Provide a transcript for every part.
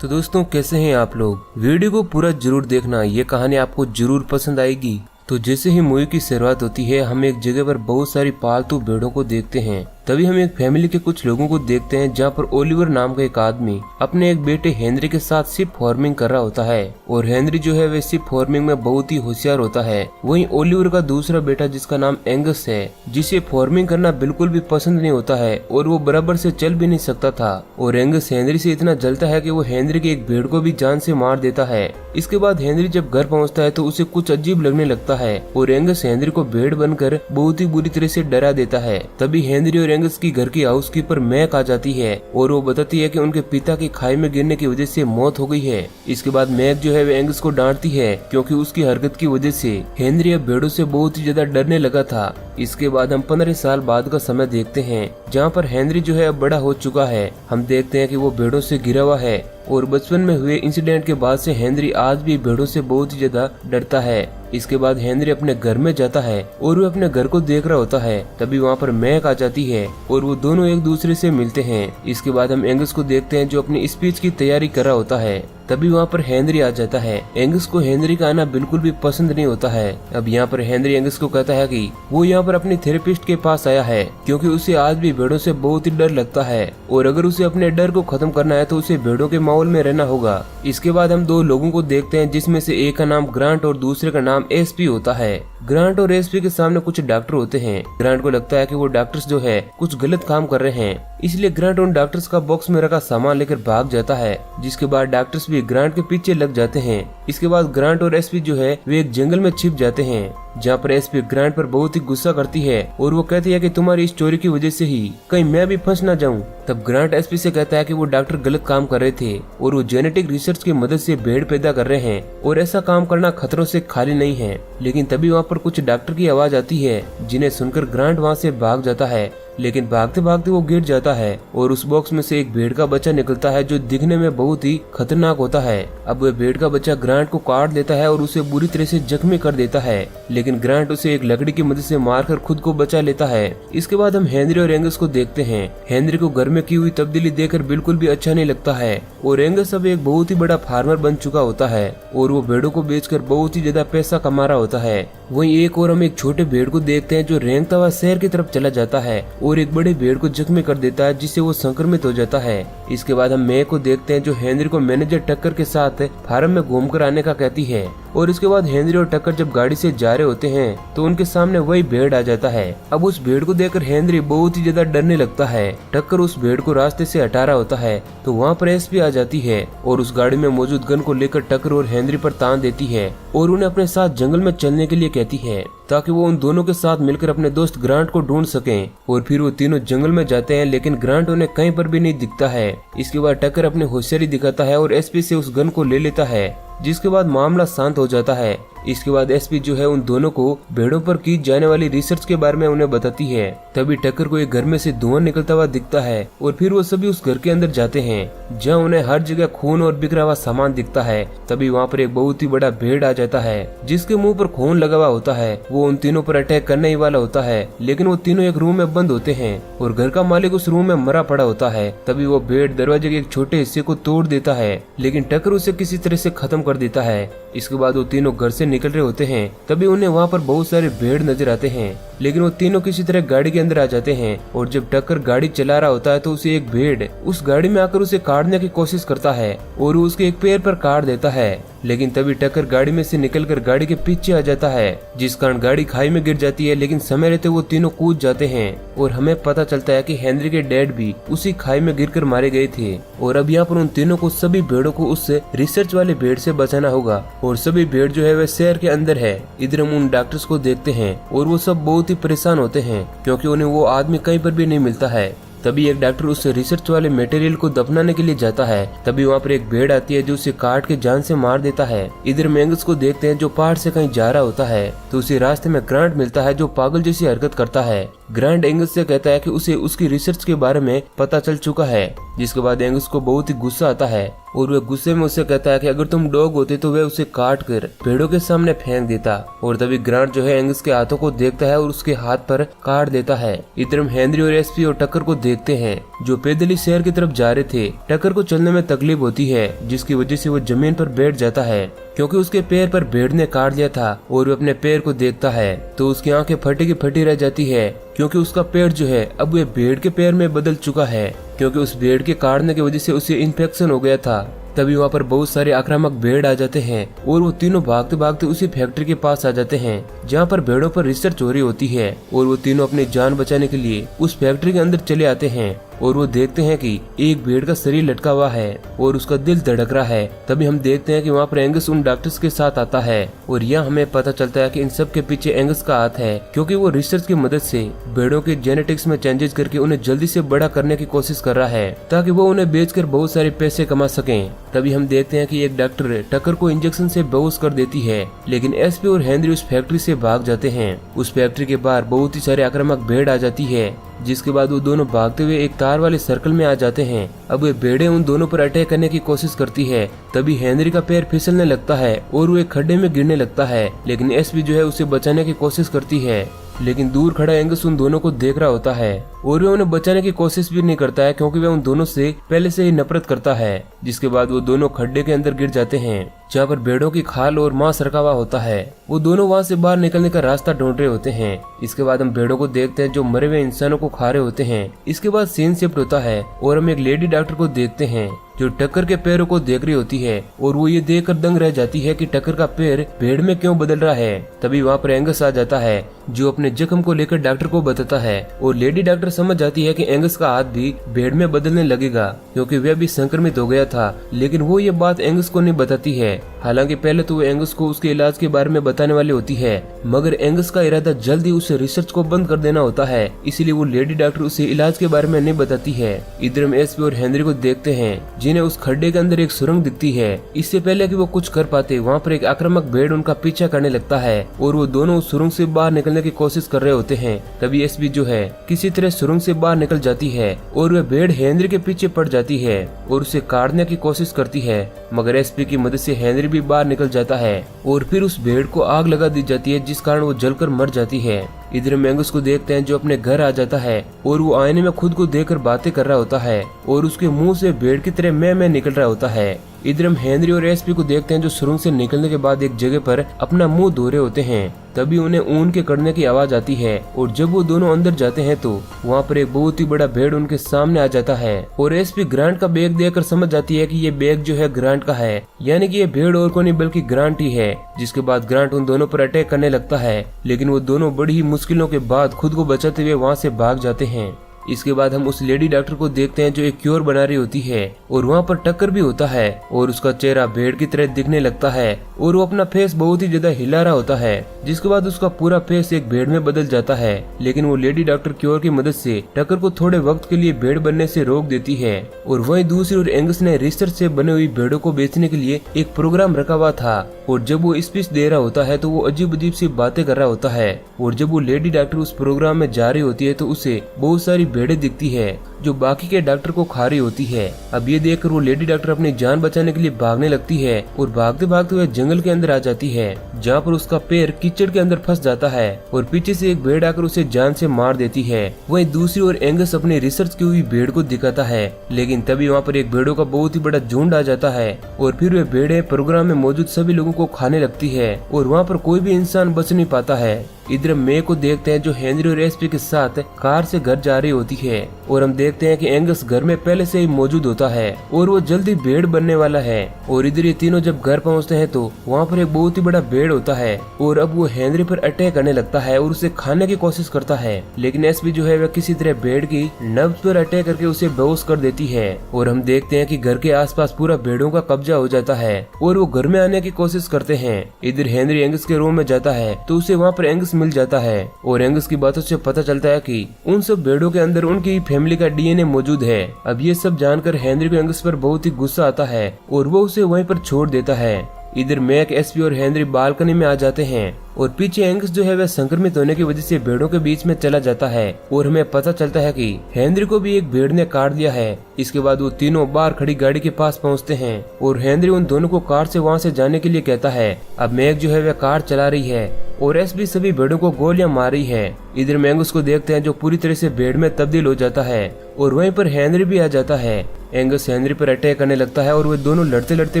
तो दोस्तों कैसे हैं आप लोग। वीडियो को पूरा जरूर देखना, ये कहानी आपको जरूर पसंद आएगी। तो जैसे ही मूवी की शुरुआत होती है हम एक जगह पर बहुत सारी पालतू भेड़ों को देखते हैं। तभी हम एक फैमिली के कुछ लोगों को देखते हैं जहाँ पर ओलिवर नाम का एक आदमी अपने एक बेटे हेनरी के साथ शिप फार्मिंग कर रहा होता है और हेनरी जो है वे शिप फार्मिंग में बहुत ही होशियार होता है। वहीं ओलिवर का दूसरा बेटा जिसका नाम एंगस है, जिसे फार्मिंग करना बिल्कुल भी पसंद नहीं होता है और वो बराबर से चल भी नहीं सकता था। और एंगस हेनरी से इतना जलता है कि वो हेनरी के एक भेड़ को भी जान से मार देता है। इसके बाद हेनरी जब घर पहुँचता है तो उसे कुछ अजीब लगने लगता है और एंगस हेनरी को भेड़ बनकर बहुत ही बुरी तरह से डरा देता है। तभी हेनरी और एंगस की घर की हाउसकीपर मैक आ जाती है और वो बताती है कि उनके पिता की खाई में गिरने की वजह से मौत हो गई है। इसके बाद मैक जो है वो एंगस को डांटती है क्योंकि उसकी हरकत की वजह से हेनरी अब भेड़ों से बहुत ही ज्यादा डरने लगा था। इसके बाद हम 15 साल बाद का समय देखते हैं जहाँ पर हेनरी जो है अब बड़ा हो चुका है। हम देखते हैं कि वो भेड़ों से घिरा हुआ है और बचपन में हुए इंसिडेंट के बाद से हेनरी आज भी भेड़ों से बहुत ही ज्यादा डरता है। इसके बाद हेनरी अपने घर में जाता है और वो अपने घर को देख रहा होता है। तभी वहाँ पर मैक आ जाती है और वो दोनों एक दूसरे से मिलते हैं। इसके बाद हम एंगस को देखते हैं जो अपनी स्पीच की तैयारी कर रहा होता है। तभी वहाँ पर हेनरी आ जाता है। एंगस को हेनरी का आना बिल्कुल भी पसंद नहीं होता है। अब यहाँ पर हेनरी एंगस को कहता है कि वो यहाँ पर अपनी थेरेपिस्ट के पास आया है क्योंकि उसे आज भी भेड़ों से बहुत ही डर लगता है और अगर उसे अपने डर को खत्म करना है तो उसे भेड़ों के माहौल में रहना होगा। इसके बाद हम दो लोगों को देखते हैं जिसमें से एक का नाम ग्रांट और दूसरे का नाम एसपी होता है। ग्रांट और एसपी के सामने कुछ डॉक्टर होते हैं। ग्रांट को लगता है कि वो डॉक्टर्स जो है कुछ गलत काम कर रहे हैं, इसलिए ग्रांट उन डॉक्टर्स का बॉक्स में रखा सामान लेकर भाग जाता है। जिसके बाद डॉक्टर्स भी ग्रांट के पीछे लग जाते हैं। इसके बाद ग्रांट और एसपी जो है वे एक जंगल में छिप जाते हैं जहाँ पर एसपी ग्रांट पर बहुत ही गुस्सा करती है और वो कहती है कि तुम्हारी इस चोरी की वजह से ही कहीं मैं भी फंस ना जाऊं। तब ग्रांट एसपी से कहता है कि वो डॉक्टर गलत काम कर रहे थे और वो जेनेटिक रिसर्च की मदद से भेड़ पैदा कर रहे हैं और ऐसा काम करना खतरों से खाली नहीं है। लेकिन तभी वहाँ पर कुछ डॉक्टर की आवाज आती है जिन्हें सुनकर ग्रांट वहाँ से भाग जाता है। लेकिन भागते भागते वो गिर जाता है और उस बॉक्स में से एक भेड़ का बच्चा निकलता है जो दिखने में बहुत ही खतरनाक होता है। अब वह भेड़ का बच्चा ग्रांट को काट देता है और उसे बुरी तरह से जख्मी कर देता है, लेकिन ग्रांट उसे एक लकड़ी की मदद से मारकर खुद को बचा लेता है। इसके बाद हम हेनरी और एंगस को देखते हैं। हेनरी को घर में की हुई तब्दीली देखकर बिल्कुल भी अच्छा नहीं लगता है और एंगस अब एक बहुत ही बड़ा फार्मर बन चुका होता है और वो भेड़ों को बेचकर बहुत ही ज्यादा पैसा कमा रहा होता है। वहीं एक और हम एक छोटे भेड़ को देखते हैं जो रेंगता हुआ शहर की तरफ चला जाता है और एक बड़े भेड़ को जख्मी कर देता है जिससे वो संक्रमित हो जाता है। इसके बाद हम मैक को देखते हैं जो हेनरी को मैनेजर टक्कर के साथ फार्म में घूमकर आने का कहती है और इसके बाद हेनरी और टक्कर जब गाड़ी से जा रहे होते हैं तो उनके सामने वही भेड़ आ जाता है। अब उस भेड़ को देखकर हेनरी बहुत ही ज्यादा डरने लगता है। टक्कर उस भेड़ को रास्ते से हटा रहा होता है तो वहाँ पर एसपी आ जाती है और उस गाड़ी में मौजूद गन को लेकर टक्कर और हेनरी पर तान देती है और उन्हें अपने साथ जंगल में चलने के लिए कहती है ताकि वो उन दोनों के साथ मिलकर अपने दोस्त ग्रांट को ढूंढ सकें। और फिर वो तीनों जंगल में जाते हैं लेकिन ग्रांट उन्हें कहीं पर भी नहीं दिखता है। इसके बाद टक्कर अपनी होशियारी दिखाता है और एसपी से उस गन को ले लेता है, जिसके बाद मामला शांत हो जाता है। इसके बाद एसपी जो है उन दोनों को भेड़ों पर की जाने वाली रिसर्च के बारे में उन्हें बताती है। तभी टक्कर को एक घर में से धुआं निकलता हुआ दिखता है और फिर वो सभी उस घर के अंदर जाते हैं जहां उन्हें हर जगह खून और बिखरा हुआ सामान दिखता है। तभी वहां पर एक बहुत ही बड़ा भेड़ आ जाता है जिसके मुंह पर खून लगा हुआ होता है। वो उन तीनों पर अटैक करने ही वाला होता है लेकिन वो तीनों एक रूम में बंद होते हैं और घर का मालिक उस रूम में मरा पड़ा होता है। तभी वो भेड़ दरवाजे के एक छोटे हिस्से को तोड़ देता है लेकिन टक्कर उसे किसी तरह से खत्म कर देता है। इसके बाद वो तीनों घर से निकल रहे होते हैं तभी उन्हें वहाँ पर बहुत सारे भेड़ नजर आते हैं लेकिन वो तीनों किसी तरह गाड़ी के अंदर आ जाते हैं और जब टक्कर गाड़ी चला रहा होता है तो उसे एक भेड़ उस गाड़ी में आकर उसे काटने की कोशिश करता है और वो उसके एक पैर पर काट देता है। लेकिन तभी टक्कर गाड़ी में से निकलकर गाड़ी के पीछे आ जाता है जिस कारण गाड़ी खाई में गिर जाती है, लेकिन समय रहते वो तीनों कूद जाते हैं और हमें पता चलता है कि हेनरी के डैड भी उसी खाई में गिरकर मारे गए थे। और अब यहाँ पर उन तीनों को सभी भेड़ों को उस रिसर्च वाले भेड़ से बचाना होगा और सभी भेड़ जो है वह शहर के अंदर है। इधर हम उन डॉक्टर्स को देखते हैं और वो सब बहुत ही परेशान होते हैं क्योंकि उन्हें वो आदमी कहीं पर भी नहीं मिलता है। तभी एक डॉक्टर उस रिसर्च वाले मटेरियल को दफनाने के लिए जाता है। तभी वहाँ पर एक भेड़ आती है जो उसे काट के जान से मार देता है। इधर एंगस को देखते हैं जो पहाड़ से कहीं जा रहा होता है तो उसे रास्ते में ग्रांट मिलता है जो पागल जैसी हरकत करता है ग्रांट एंगस से कहता है कि उसे उसकी रिसर्च के बारे में पता चल चुका है, जिसके बाद एंगस को बहुत ही गुस्सा आता है और वह गुस्से में उसे कहता है कि अगर तुम डॉग होते तो वह उसे काट कर पेड़ों के सामने फेंक देता। और तभी ग्रांट जो है एंगस के हाथों को देखता है और उसके हाथ पर काट देता है। इधर हम हेनरी और एसपी और टक्कर को देखते हैं जो पैदल ही शहर की तरफ जा रहे थे। टक्कर को चलने में तकलीफ होती है, जिसकी वजह से वो जमीन पर बैठ जाता है क्योंकि उसके पैर पर भेड़ ने काट लिया था। और वो अपने पैर को देखता है तो उसकी आंखें फटी की फटी रह जाती है क्योंकि उसका पैर जो है अब वह भेड़ के पैर में बदल चुका है, क्योंकि उस भेड़ के काटने की वजह से उसे इन्फेक्शन हो गया था। तभी वहाँ पर बहुत सारे आक्रामक भेड़ आ जाते हैं और वो तीनों भागते भागते उसी फैक्ट्री के पास आ जाते हैं जहाँ पर भेड़ों पर रिसर्च हो रही होती है। और वो तीनों अपनी जान बचाने के लिए उस फैक्ट्री के अंदर चले आते हैं और वो देखते हैं कि एक भेड़ का शरीर लटका हुआ है और उसका दिल धड़क रहा है। तभी हम देखते हैं कि वहाँ पर एंगस उन डॉक्टर्स के साथ आता है और यह हमें पता चलता है कि इन सब के पीछे एंगस का हाथ है, क्योंकि वो रिसर्च की मदद से भेड़ों के जेनेटिक्स में चेंजेस करके उन्हें जल्दी से बड़ा करने की कोशिश कर रहा है ताकि वो उन्हें बेचकर बहुत सारे पैसे कमा सकें। तभी हम देखते हैं कि एक डॉक्टर टक्कर को इंजेक्शन से बेहोश कर देती है, लेकिन एसपी और हेनरी उस फैक्ट्री से भाग जाते हैं। उस फैक्ट्री के बाहर बहुत ही सारे आक्रामक भेड़ आ जाती है, जिसके बाद वो दोनों भागते हुए एक तार वाले सर्कल में आ जाते हैं। अब वे भेड़ें उन दोनों पर अटैक करने की कोशिश करती है। तभी हेनरी का पैर फिसलने लगता है और वो एक खड्डे में गिरने लगता है, लेकिन एसपी जो है उसे बचाने की कोशिश करती है, लेकिन दूर खड़ा एंगस उन दोनों को देख रहा होता है और वे उन्हें बचाने की कोशिश भी नहीं करता है क्योंकि वह उन दोनों से पहले से ही नफरत करता है। जिसके बाद वो दोनों खड्डे के अंदर गिर जाते हैं जहाँ पर भेड़ों की खाल और मांस रखा हुआ होता है। वो दोनों वहाँ से बाहर निकलने का रास्ता ढूंढ रहे होते हैं। इसके बाद हम भेड़ों को देखते हैं जो मरे हुए इंसानों को खा रहे होते हैं। इसके बाद सीन शिफ्ट होता है और हम एक लेडी डॉक्टर को देखते हैं जो टक्कर के पैरों को देख रही होती है और वो ये देखकर दंग रह जाती है कि टक्कर का पैर भेड़ में क्यों बदल रहा है। तभी वहाँ पर एंगस आ जाता है जो अपने जख्म को लेकर डॉक्टर को बताता है और लेडी डॉक्टर समझ जाती है कि एंगस का हाथ भी भेड़ में बदलने लगेगा क्योंकि वह भी संक्रमित हो गया था, लेकिन वो ये बात एंगस को नहीं बताती है। हालांकि पहले तो वो एंगस को उसके इलाज के बारे में बताने वाली होती है, मगर एंगस का इरादा जल्दी उसे रिसर्च को बंद कर देना होता है, इसीलिए वो लेडी डॉक्टर उसे इलाज के बारे में नहीं बताती है। इधर हम एसपी और हेनरी को देखते हैं जिन्हें उस खड्डे के अंदर एक सुरंग दिखती है। इससे पहले कि वो कुछ कर पाते वहाँ पर एक आक्रामक भेड़ उनका पीछा करने लगता है और वो दोनों उस सुरंग से बाहर निकलने की कोशिश कर रहे होते हैं। तभी एसपी जो है किसी तरह सुरंग से बाहर निकल जाती है और वह भेड़ हेनरी के पीछे पड़ जाती है और उसे काटने की कोशिश करती है, मगर एसपी की मदद से हेनरी भी बाहर निकल जाता है और फिर उस भेड़ को आग लगा दी जाती है जिस कारण वो जलकर मर जाती है। इधर हम एंगस को देखते हैं जो अपने घर आ जाता है और वो आईने में खुद को देखकर बातें कर रहा होता है और उसके मुंह से भेड़ की तरह मैं निकल रहा होता है। इधर हम हेनरी और एसपी को देखते हैं जो सुरंग से निकलने के बाद एक जगह पर अपना मुंह धो रहे होते हैं। तभी उन्हें ऊन के कड़ने की आवाज आती है और जब वो दोनों अंदर जाते हैं तो वहाँ पर एक बहुत ही बड़ा भेड़ उनके सामने आ जाता है और एसपी ग्रांट का बैग देखकर समझ जाती है कि ये बैग जो है ग्रांट का है, यानी कि ये भेड़ और को नहीं बल्कि ग्रांट ही है। जिसके बाद ग्रांट उन दोनों पर अटैक करने लगता है, लेकिन वो दोनों बड़ी ही मुश्किलों के बाद खुद को बचाते हुए वहाँ से भाग जाते हैं। इसके बाद हम उस लेडी डॉक्टर को देखते हैं जो एक क्योर बना रही होती है और वहाँ पर टक्कर भी होता है और उसका चेहरा भेड़ की तरह दिखने लगता है और वो अपना फेस बहुत ही ज्यादा हिला रहा होता है। जिसके बाद उसका पूरा फेस एक भेड़ में बदल जाता है, लेकिन वो लेडी डॉक्टर क्योर की मदद से टक्कर को थोड़े वक्त के लिए भेड़ बनने से रोक देती है। और वहीं दूसरी ओर एंगस ने रिसर्च से बनी हुई भेड़ों को बेचने के लिए एक प्रोग्राम रखा हुआ था और जब वो स्पीच दे रहा होता है तो वो अजीब अजीब सी बातें कर रहा होता है और जब वो लेडी डॉक्टर उस प्रोग्राम में जा रही होती है तो उसे बहुत सारी भेड़ें दिखती है जो बाकी के डॉक्टर को खा रही होती है। अब ये देखकर वो लेडी डॉक्टर अपनी जान बचाने के लिए भागने लगती है और भागते भागते हुए जंगल के अंदर आ जाती है जहाँ पर उसका पैर कीचड़ के अंदर फंस जाता है और पीछे से एक भेड़ आकर उसे जान से मार देती है। वहीं दूसरी ओर एंगस अपनी रिसर्च की हुई भेड़ को दिखाता है, लेकिन तभी वहाँ पर एक भेड़ों का बहुत ही बड़ा झुंड आ जाता है और फिर वे भेड़ें प्रोग्राम में मौजूद सभी लोगों को खाने लगती है और वहाँ पर कोई भी इंसान बच नहीं पाता है। इधर मे को देखते हैं जो हेनरी और एसपी के साथ कार से घर जा रही होती है और हम देखते हैं कि एंगस घर में पहले से ही मौजूद होता है और वो जल्दी भेड़ बनने वाला है। और इधर ये तीनों जब घर पहुंचते हैं तो वहाँ पर एक बहुत ही बड़ा भेड़ होता है और अब वो हेनरी पर अटैक करने लगता है और उसे खाने की कोशिश करता है, लेकिन एसपी जो है वह किसी तरह भेड़ की नब्ज पर अटैक करके उसे बेहोश कर देती है। और हम देखते हैं कि घर के आसपास पूरा भेड़ों का कब्जा हो जाता है और वो घर में आने की कोशिश करते हैं। इधर हेनरी एंगस के रूम में जाता है तो उसे वहाँ पर एंगस मिल जाता है और एंगस की बातों से पता चलता है कि उन सब भेड़ों के अंदर उनकी फैमिली का डीएनए मौजूद है। अब ये सब जानकर हेनरी को एंगस पर बहुत ही गुस्सा आता है और वो उसे वहीं पर छोड़ देता है। इधर मैक, एसपी और हेनरी बालकनी में आ जाते हैं और पीछे एंगस जो है वह संक्रमित होने की वजह से भेड़ों के बीच में चला जाता है और हमें पता चलता है कि हेनरी को भी एक भेड़ ने काट दिया है। इसके बाद वो तीनों बाहर खड़ी गाड़ी के पास पहुंचते हैं और हेनरी उन दोनों को कार से वहां से जाने के लिए कहता है। अब मैक जो है वह कार चला रही है और एसपी सभी भेड़ों को गोलियां मार रही है। इधर मैंगस को देखते हैं जो पूरी तरह से भेड़ में तब्दील हो जाता है और वहीं पर हेनरी भी आ जाता है। एंगस हेनरी पर अटैक करने लगता है और वे दोनों लड़ते लड़ते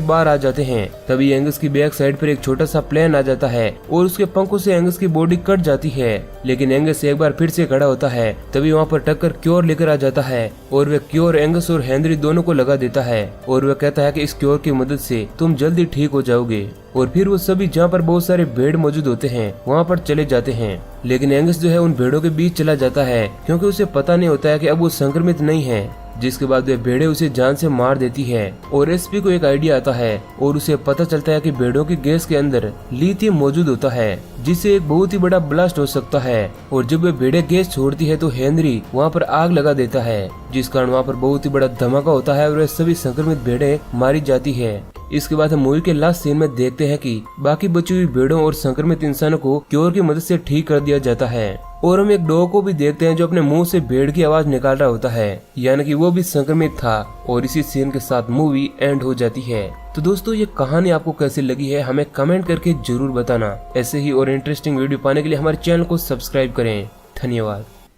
बाहर आ जाते हैं। तभी एंगस की बैक साइड पर एक छोटा सा प्लेन आ जाता है और उसके पंखों से एंगस की बॉडी कट जाती है, लेकिन एंगस एक बार फिर से खड़ा होता है। तभी वहाँ पर टक्कर क्योर लेकर आ जाता है और वे क्योर एंगस और हेनरी दोनों को लगा देता है और वह कहता है कि इस क्योर की मदद से तुम जल्दी ठीक हो जाओगे। और फिर वो सभी जहाँ पर बहुत सारे भेड़ मौजूद होते हैं वहाँ पर चले जाते हैं, लेकिन एंगस जो है उन भेड़ों के बीच चला जाता है क्योंकि उसे पता नहीं होता है कि अब वो संक्रमित नहीं है। जिसके बाद वे भेड़ें उसे जान से मार देती है और एसपी को एक आइडिया आता है और उसे पता चलता है कि भेड़ों की गैस के अंदर लिथियम मौजूद होता है जिससे एक बहुत ही बड़ा ब्लास्ट हो सकता है। और जब वे भेड़ें गैस छोड़ती है तो हेनरी वहाँ पर आग लगा देता है, जिस कारण वहाँ पर बहुत ही बड़ा धमाका होता है और वे सभी संक्रमित भेड़ें मारी जाती है। इसके बाद हम मूवी के लास्ट सीन में देखते हैं कि बाकी बची हुई भेड़ों और संक्रमित इंसानों को क्योर की मदद से ठीक कर दिया जाता है और हम एक डॉग को भी देखते हैं जो अपने मुंह से भेड़ की आवाज निकाल रहा होता है, यानी कि वो भी संक्रमित था। और इसी सीन के साथ मूवी एंड हो जाती है। तो दोस्तों ये कहानी आपको कैसी लगी है हमें कमेंट करके जरूर बताना। ऐसे ही और इंटरेस्टिंग वीडियो पाने के लिए हमारे चैनल को सब्सक्राइब करें। धन्यवाद।